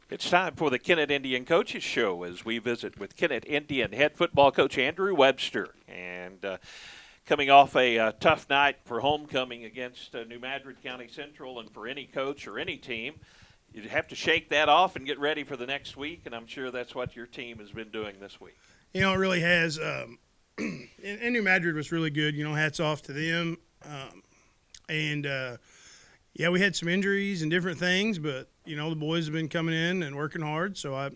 It's time for the Kennett Indian Coaches Show as we visit with Kennett Indian head football coach Andrew Webster. And coming off a tough night for homecoming against New Madrid County Central, and for any coach or any team, you have to shake that off and get ready for the next week, and I'm sure that's what your team has been doing this week. You know, it really has. And New Madrid was really good. You know, hats off to them. Yeah, we had some injuries and different things, but, you know, the boys have been coming in and working hard. So,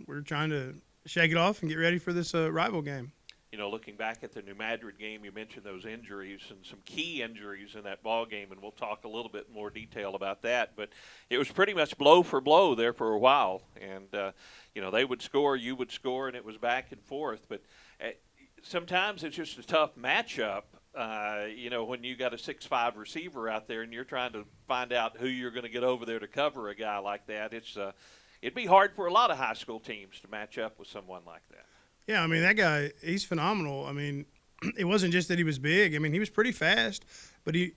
we're trying to shake it off and get ready for this rival game. You know, looking back at the New Madrid game, you mentioned those injuries and some key injuries in that ball game, and we'll talk a little bit more detail about that. But it was pretty much blow for blow there for a while. And, they would score, you would score, and it was back and forth. But sometimes it's just a tough matchup. When you got a 6'5" receiver out there and you're trying to find out who you're going to get over there to cover a guy like that, it'd be hard for a lot of high school teams to match up with someone like that. Yeah, I mean, that guy, he's phenomenal. I mean, it wasn't just that he was big. I mean, he was pretty fast, but he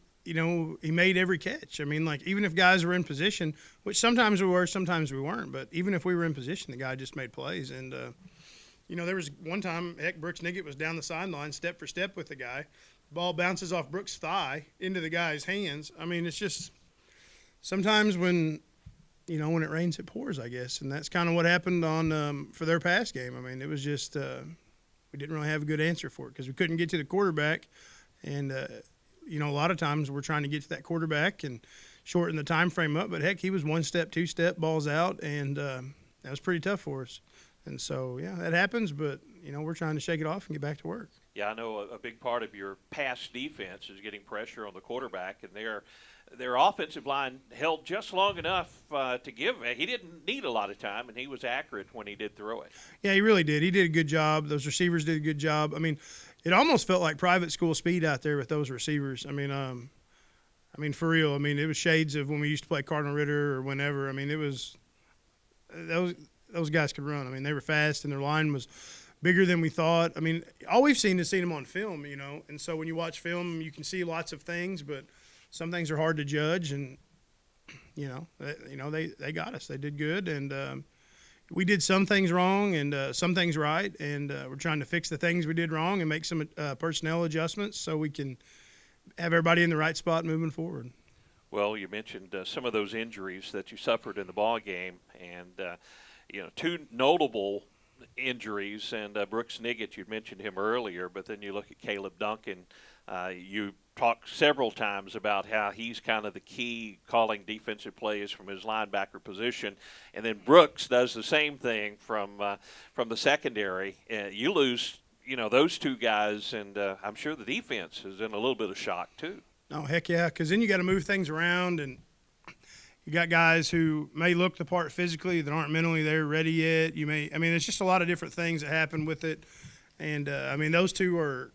made every catch. I mean, like, even if guys were in position, which sometimes we were, sometimes we weren't, but even if we were in position, the guy just made plays. And, there was one time, Brooks Niggett was down the sideline step for step with the guy. Ball bounces off Brooks' thigh into the guy's hands. I mean, it's just sometimes when it rains, it pours, I guess. And that's kind of what happened on for their pass game. I mean, it was just we didn't really have a good answer for it because we couldn't get to the quarterback. And, a lot of times we're trying to get to that quarterback and shorten the time frame up. But, heck, he was one step, two step, balls out, and that was pretty tough for us. And so, yeah, that happens, but, we're trying to shake it off and get back to work. Yeah, I know a big part of your pass defense is getting pressure on the quarterback, and their offensive line held just long enough to give. He didn't need a lot of time, and he was accurate when he did throw it. Yeah, he really did. He did a good job. Those receivers did a good job. I mean, it almost felt like private school speed out there with those receivers. I mean, for real. I mean, it was shades of when we used to play Cardinal Ritter or whenever. I mean, it was those guys could run. I mean, they were fast, and their line was bigger than we thought. I mean, all we've seen is them on film, and so when you watch film, you can see lots of things, but some things are hard to judge, and they got us. They did good, and we did some things wrong and some things right, and we're trying to fix the things we did wrong and make some personnel adjustments so we can have everybody in the right spot moving forward. Well, you mentioned some of those injuries that you suffered in the ball game, and two notable injuries, and Brooks Niggett, you mentioned him earlier, but then you look at Caleb Duncan. You talked several times about how he's kind of the key calling defensive plays from his linebacker position, and then Brooks does the same thing from the secondary. You lose, those two guys, and I'm sure the defense is in a little bit of shock too. Oh, heck yeah, because then you got to move things around, and you got guys who may look the part physically that aren't mentally there ready yet. There's just a lot of different things that happen with it. And, those two are,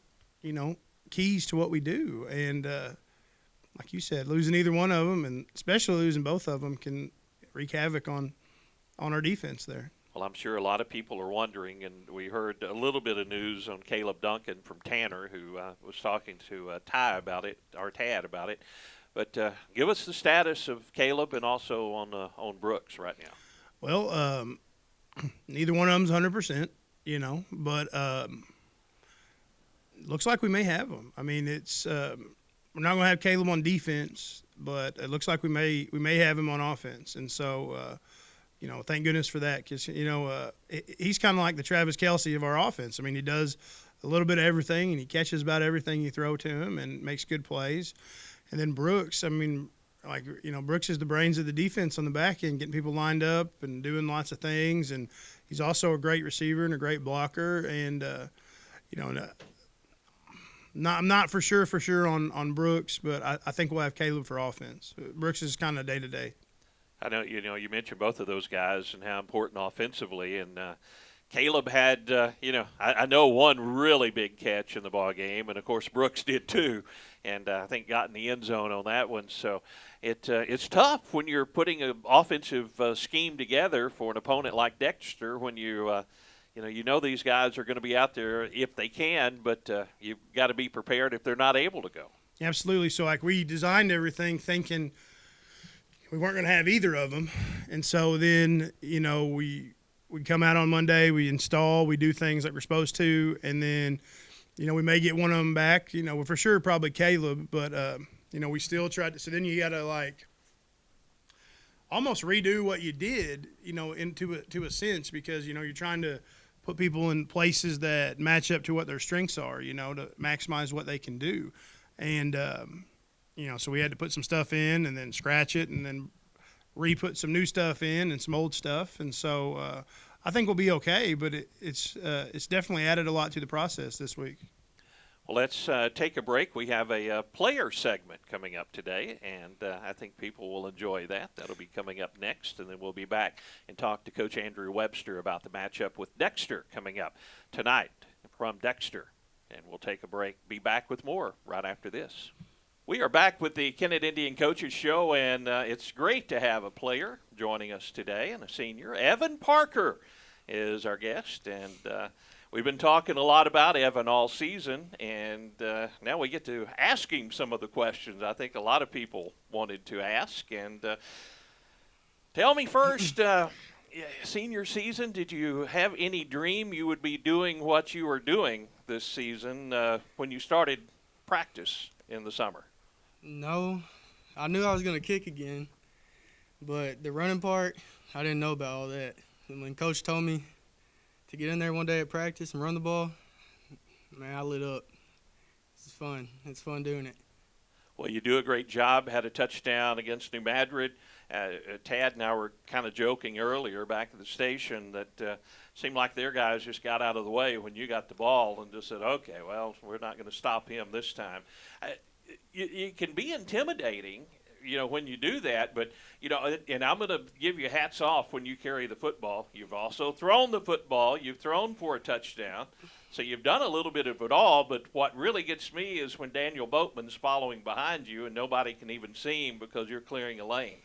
keys to what we do. And like you said, losing either one of them, and especially losing both of them, can wreak havoc on our defense there. Well, I'm sure a lot of people are wondering, and we heard a little bit of news on Caleb Duncan from Tanner, who was talking to Tad about it. But give us the status of Caleb and also on Brooks right now. Well, neither one of them's 100%, but looks like we may have them. I mean, it's we're not going to have Caleb on defense, but it looks like we may have him on offense, and so thank goodness for that, because he's kind of like the Travis Kelce of our offense. I mean, he does a little bit of everything, and he catches about everything you throw to him and makes good plays. And then Brooks, Brooks is the brains of the defense on the back end, getting people lined up and doing lots of things. And he's also a great receiver and a great blocker. And, I'm not for sure on Brooks, but I think we'll have Caleb for offense. Brooks is kind of day-to-day. I know, you mentioned both of those guys and how important offensively. And Caleb had, I know one really big catch in the ball game, and of course Brooks did too, and I think got in the end zone on that one. So it's tough when you're putting an offensive scheme together for an opponent like Dexter when you these guys are going to be out there if they can, but you've got to be prepared if they're not able to go. Absolutely. So we designed everything thinking we weren't going to have either of them. And so then, we come out on Monday, we install, we do things like we're supposed to, and then, we may get one of them back, for sure probably Caleb, but, we still tried to. So then you got to, almost redo what you did, to a sense, because, you're trying to put people in places that match up to what their strengths are, to maximize what they can do. And, so we had to put some stuff in and then scratch it and then re-put some new stuff in and some old stuff. And so I think we'll be okay, but it's definitely added a lot to the process this week. Well, let's take a break. We have a player segment coming up today, and I think people will enjoy that. That'll be coming up next, and then we'll be back and talk to Coach Andrew Webster about the matchup with Dexter coming up tonight from Dexter. And we'll take a break. Be back with more right after this. We are back with the Kennett Indian Coaches Show, and it's great to have a player joining us today, and a senior. Evan Parker is our guest, and we've been talking a lot about Evan all season, and now we get to ask him some of the questions I think a lot of people wanted to ask. And tell me first, senior season, did you have any dream you would be doing what you were doing this season when you started practice in the summer? No, I knew I was going to kick again, but the running part, I didn't know about all that. And when Coach told me to get in there one day at practice and run the ball, man, I lit up. It's fun. It's fun doing it. Well, you do a great job. Had a touchdown against New Madrid. Tad and I were kind of joking earlier back at the station that seemed like their guys just got out of the way when you got the ball and just said, okay, well, we're not going to stop him this time. It can be intimidating, when you do that, but, and I'm going to give you hats off when you carry the football. You've also thrown the football. You've thrown for a touchdown. So you've done a little bit of it all, but what really gets me is when Daniel Boatman's following behind you and nobody can even see him because you're clearing a lane.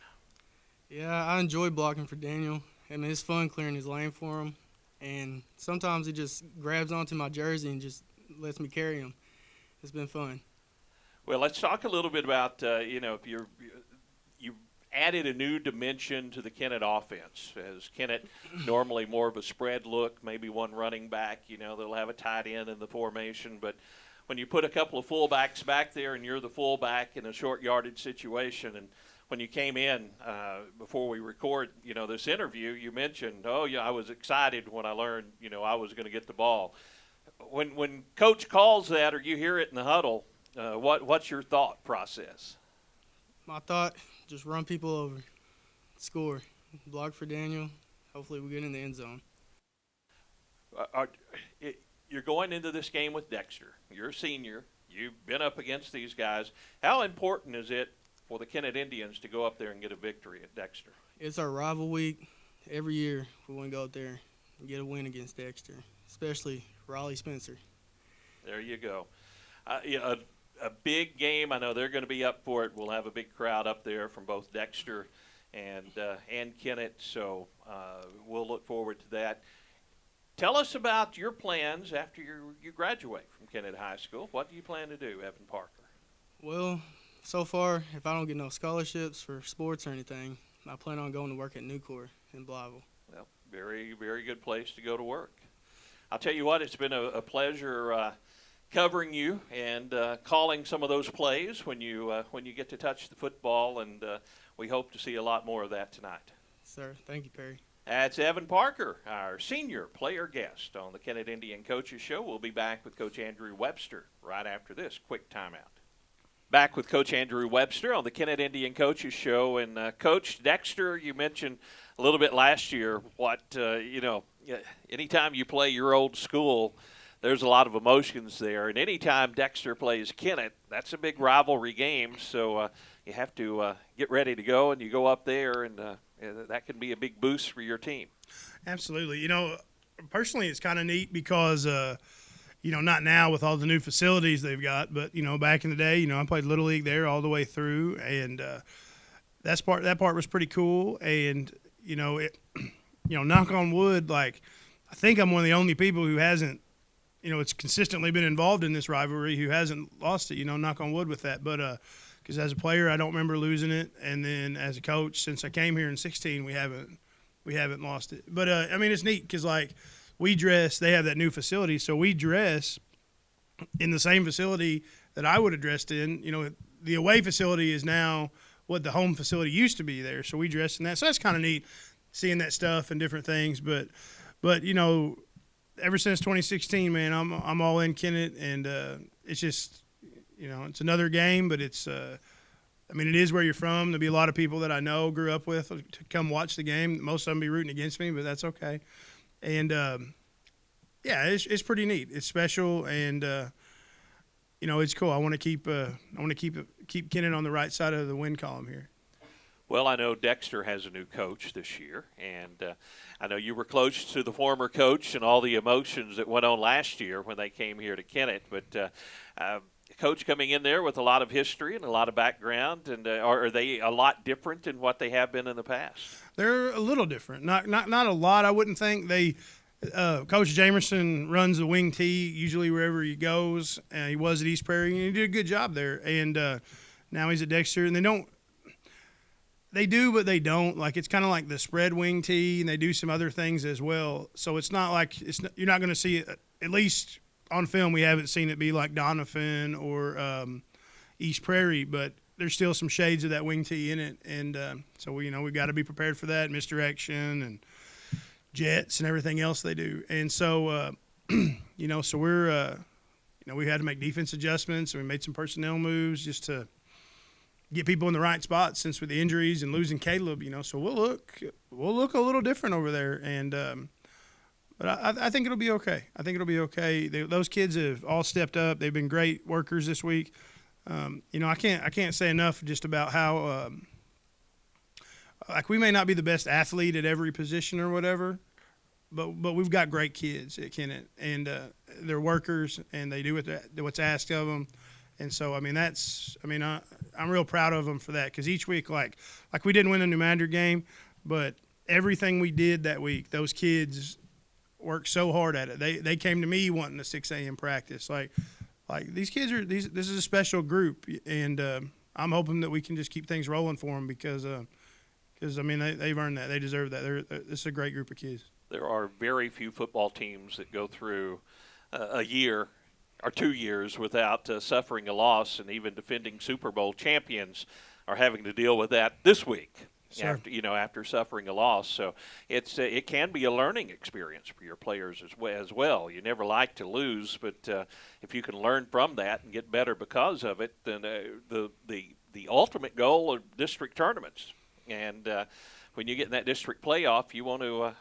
Yeah, I enjoy blocking for Daniel. I mean, it's fun clearing his lane for him. And sometimes he just grabs onto my jersey and just lets me carry him. It's been fun. Well, let's talk a little bit about, you added a new dimension to the Kennett offense. As Kennett normally more of a spread look, maybe one running back, they'll have a tight end in the formation. But when you put a couple of fullbacks back there and you're the fullback in a short yardage situation, and when you came in before we record, this interview, you mentioned, I was excited when I learned, I was going to get the ball. When Coach calls that or you hear it in the huddle, what's your thought process? My thought, just run people over, score, block for Daniel. Hopefully we get in the end zone. You're going into this game with Dexter. You're a senior. You've been up against these guys. How important is it for the Kennett Indians to go up there and get a victory at Dexter? It's our rival week. Every year we want to go out there and get a win against Dexter, especially Raleigh Spencer. There you go. A big game. I know they're going to be up for it. We'll have a big crowd up there from both Dexter and Kennett, so we'll look forward to that. Tell us about your plans after you graduate from Kennett High School. What do you plan to do, Evan Parker? Well, so far, if I don't get no scholarships for sports or anything, I plan on going to work at Nucor in Blytheville. Well, very, very good place to go to work. I'll tell you what, it's been a pleasure covering you and calling some of those plays when you get to touch the football, and we hope to see a lot more of that tonight. Sir, thank you, Perry. That's Evan Parker, our senior player guest on the Kennett Indian Coaches Show. We'll be back with Coach Andrew Webster right after this quick timeout. Back with Coach Andrew Webster on the Kennett Indian Coaches Show. And, Coach Dexter, you mentioned a little bit last year anytime you play your old school, there's a lot of emotions there. And anytime Dexter plays Kennett, that's a big rivalry game. So you have to get ready to go, and you go up there, and that can be a big boost for your team. Absolutely. Personally, it's kind of neat because not now with all the new facilities they've got, but, back in the day, I played Little League there all the way through, and that part was pretty cool. And, knock on wood, I think I'm one of the only people who hasn't, it's consistently been involved in this rivalry who hasn't lost it, knock on wood with that. But because as a player, I don't remember losing it, and then as a coach, since I came here in 16, we haven't lost it. But I mean, it's neat because like we dress, they have that new facility, so we dress in the same facility that I would have dressed in. You know, the away facility is now what the home facility used to be there, so we dress in that. So that's kind of neat, seeing that stuff and different things. But you know, ever since 2016, man, I'm all in Kennett, and it's just, you know, it's another game, but it's I mean, it is where you're from. There'll be a lot of people that I know, grew up with, to come watch the game. Most of them be rooting against me, but that's okay. And yeah, it's pretty neat. It's special, and you know, it's cool. I want to keep Kennett on the right side of the win column here. Well, I know Dexter has a new coach this year, and I know you were close to the former coach and all the emotions that went on last year when they came here to Kennett. But coach coming in there with a lot of history and a lot of background, and are they a lot different than what they have been in the past? They're a little different. Not a lot, I wouldn't think. Coach Jamerson runs the wing tee usually wherever he goes. He was at East Prairie, and he did a good job there. And now he's at Dexter, and they do, but they don't. Like, it's kind of like the spread wing tee, and they do some other things as well. So it's not like you're not going to see it, at least on film. We haven't seen it be like Donovan or East Prairie, but there's still some shades of that wing tee in it. And so we've got to be prepared for that, misdirection and jets and everything else they do. And so so we're we had to make defense adjustments, and we made some personnel moves just to get people in the right spots, since with the injuries and losing Caleb, so we'll look a little different over there. And but I think it'll be okay. I think it'll be okay. Those kids have all stepped up. They've been great workers this week. I can't say enough just about how like, we may not be the best athlete at every position or whatever, but we've got great kids at Kennett, and they're workers, and they do what's asked of them. And so, I'm real proud of them for that, because each week, like we didn't win the New Madrid game, but everything we did that week, those kids worked so hard at it. They came to me wanting a 6 a.m. practice. Like these kids this is a special group, and I'm hoping that we can just keep things rolling for them, because they've earned that. They deserve that. This is a great group of kids. There are very few football teams that go through a year or 2 years without suffering a loss, and even defending Super Bowl champions are having to deal with that this week. Sure. After suffering a loss. So it can be a learning experience for your players as well. You never like to lose, but if you can learn from that and get better because of it, then the ultimate goal of district tournaments. And when you get in that district playoff, you want to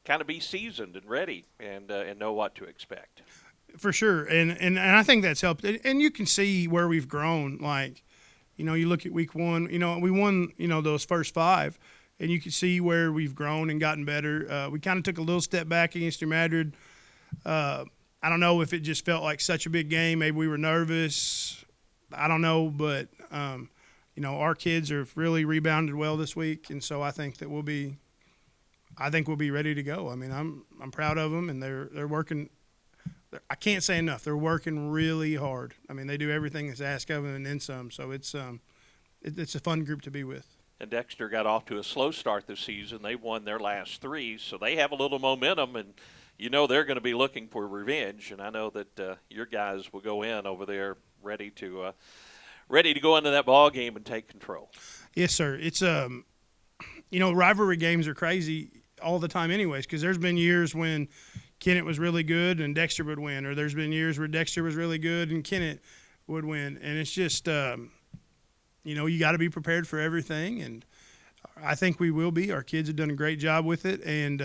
kind of be seasoned and ready, and know what to expect. For sure, and I think that's helped. And you can see where we've grown. Like, you look at week 1. We won those first 5, and you can see where we've grown and gotten better. We kind of took a little step back against New Madrid. I don't know if it just felt like such a big game. Maybe we were nervous. I don't know, but our kids have really rebounded well this week, and so I think that we'll be ready to go. I'm proud of them, and they're working. I can't say enough. They're working really hard. They do everything that's asked of them and then some. So it's a fun group to be with. And Dexter got off to a slow start this season. They won their last 3, so they have a little momentum, and they're going to be looking for revenge. And I know that your guys will go in over there ready to go into that ball game and take control. Yes, sir. It's rivalry games are crazy all the time, anyways, because there's been years when Kennett was really good and Dexter would win, or there's been years where Dexter was really good and Kennett would win. And it's just, you got to be prepared for everything, and I think we will be. Our kids have done a great job with it, and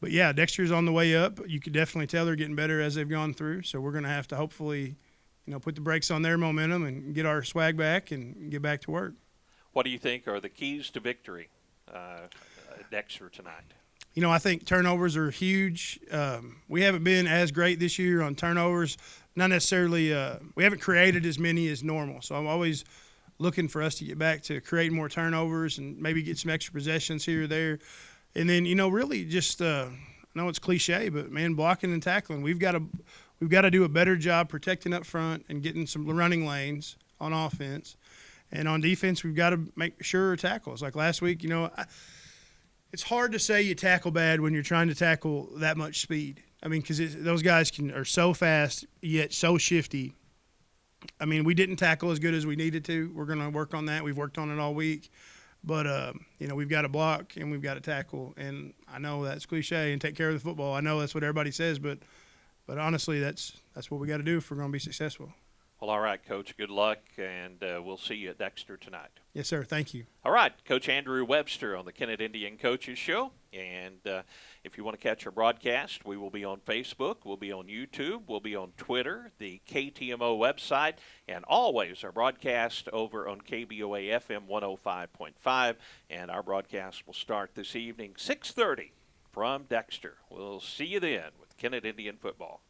but yeah, Dexter's on the way up. You could definitely tell they're getting better as they've gone through. So we're going to have to hopefully, put the brakes on their momentum and get our swag back and get back to work. What do you think are the keys to victory, Dexter, tonight? I think turnovers are huge. We haven't been as great this year on turnovers. Not necessarily we haven't created as many as normal. So I'm always looking for us to get back to creating more turnovers and maybe get some extra possessions here or there. And then, really just I know it's cliche, but, man, blocking and tackling. We've got to do a better job protecting up front and getting some running lanes on offense. And on defense, we've got to make sure tackles. Like last week, it's hard to say you tackle bad when you're trying to tackle that much speed. I mean, because those guys are so fast yet so shifty. I mean, we didn't tackle as good as we needed to. We're going to work on that. We've worked on it all week. But, we've got to block and we've got to tackle. And I know that's cliche and take care of the football. I know that's what everybody says, but honestly, that's what we got to do if we're going to be successful. Well, all right, Coach. Good luck, and we'll see you at Dexter tonight. Yes, sir. Thank you. All right, Coach Andrew Webster on the Kennett Indian Coaches Show. And if you want to catch our broadcast, we will be on Facebook, we'll be on YouTube, we'll be on Twitter, the KTMO website, and always our broadcast over on KBOA FM 105.5. And our broadcast will start this evening, 6:30 from Dexter. We'll see you then with Kennett Indian Football.